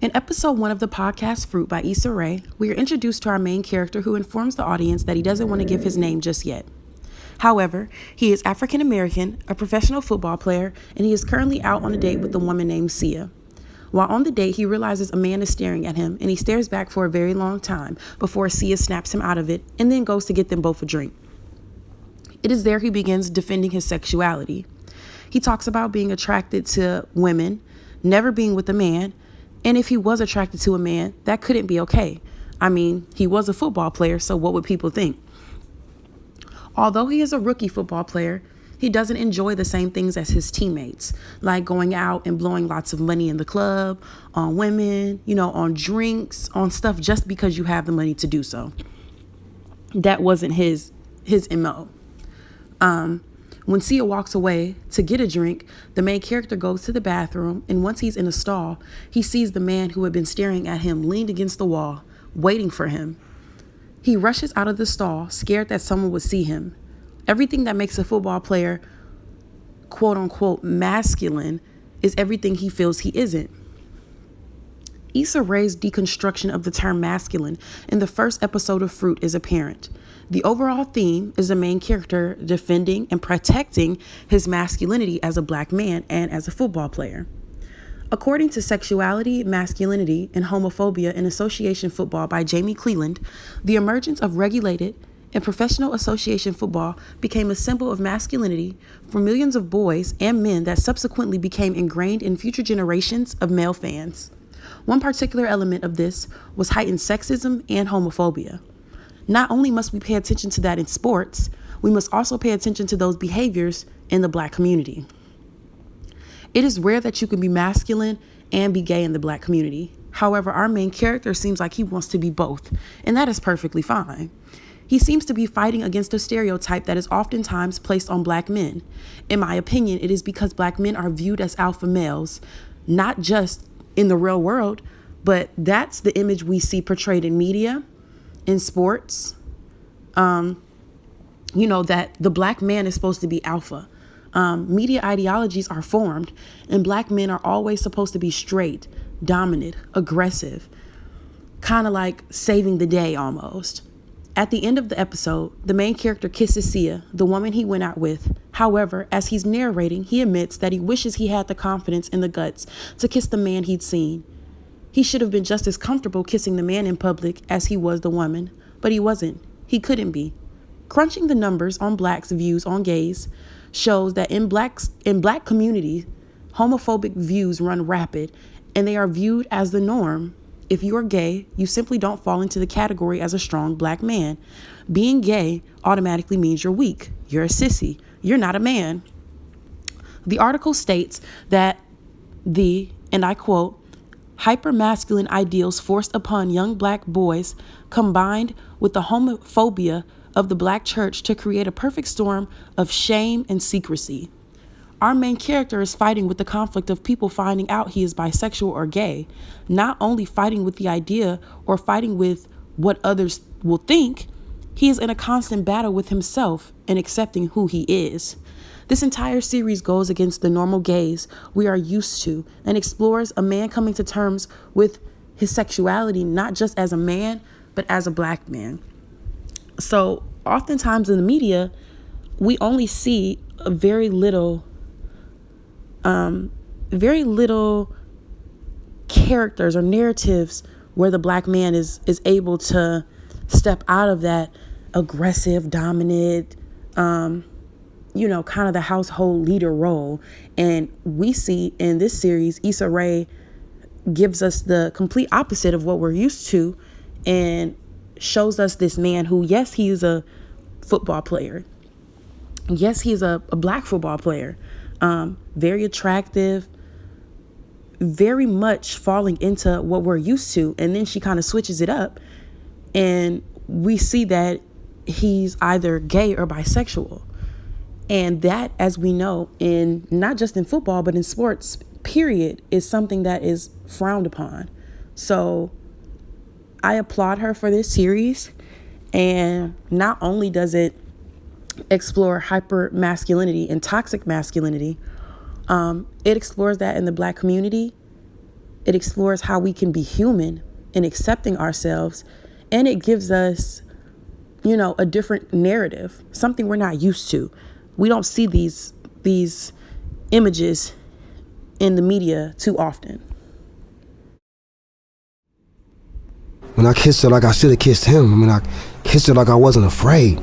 In episode 1 of the podcast Fruit by Issa Rae, we are introduced to our main character who informs the audience that he doesn't want to give his name just yet. However, he is African American, a professional football player, and he is currently out on a date with a woman named Sia. While on the date, he realizes a man is staring at him, and he stares back for a very long time before Sia snaps him out of it and then goes to get them both a drink. It is there he begins defending his sexuality. He talks about being attracted to women, never being with a man, and if he was attracted to a man, that couldn't be okay. I mean, he was a football player, so what would people think? Although he is a rookie football player, he doesn't enjoy the same things as his teammates, like going out and blowing lots of money in the club, on women, on drinks, on stuff just because you have the money to do so. That wasn't his MO. When Sia walks away to get a drink, the main character goes to the bathroom, and once he's in a stall, he sees the man who had been staring at him leaned against the wall, waiting for him. He rushes out of the stall, scared that someone would see him. Everything that makes a football player, quote unquote, masculine is everything he feels he isn't. Issa Rae's deconstruction of the term masculine in the first episode of Fruit is apparent. The overall theme is the main character defending and protecting his masculinity as a black man and as a football player. According to Sexuality, Masculinity, and Homophobia in Association Football by Jamie Cleland, the emergence of regulated and professional association football became a symbol of masculinity for millions of boys and men that subsequently became ingrained in future generations of male fans. One particular element of this was heightened sexism and homophobia. Not only must we pay attention to that in sports, we must also pay attention to those behaviors in the black community. It is rare that you can be masculine and be gay in the black community. However, our main character seems like he wants to be both, and that is perfectly fine. He seems to be fighting against a stereotype that is oftentimes placed on black men. In my opinion, it is because black men are viewed as alpha males, not just in the real world, but that's the image we see portrayed in media, in sports, that the black man is supposed to be alpha. Media ideologies are formed, and black men are always supposed to be straight, dominant, aggressive, kind of like saving the day almost. At the end of the episode, the main character kisses Sia, the woman he went out with. However, as he's narrating, he admits that he wishes he had the confidence and the guts to kiss the man he'd seen. He should have been just as comfortable kissing the man in public as he was the woman, but he wasn't. He couldn't be. Crunching the numbers on blacks' views on gays shows that in black communities, homophobic views run rapid, and they are viewed as the norm. If you are gay, you simply don't fall into the category as a strong black man. Being gay automatically means you're weak. You're a sissy. You're not a man. The article states that and I quote, hyper-masculine ideals forced upon young black boys combined with the homophobia of the black church to create a perfect storm of shame and secrecy. Our main character is fighting with the conflict of people finding out he is bisexual or gay, not only fighting with the idea or fighting with what others will think, he is in a constant battle with himself and accepting who he is. This entire series goes against the normal gaze we are used to and explores a man coming to terms with his sexuality, not just as a man, but as a black man. So oftentimes in the media, we only see a very little characters or narratives where the black man is able to step out of that aggressive, dominant, kind of the household leader role. And we see in this series, Issa Rae gives us the complete opposite of what we're used to and shows us this man who, yes, he is a football player. Yes, he's a black football player. Very attractive, very much falling into what we're used to. And then she kind of switches it up and we see that he's either gay or bisexual. And that, as we know, in not just in football, but in sports, period, is something that is frowned upon. So I applaud her for this series. And not only does it explore hyper masculinity and toxic masculinity, it explores that in the black community. It explores how we can be human in accepting ourselves, and it gives us, a different narrative, something we're not used to. We don't see these images in the media too often. When I kissed her like I should have kissed him, I kissed her like I wasn't afraid.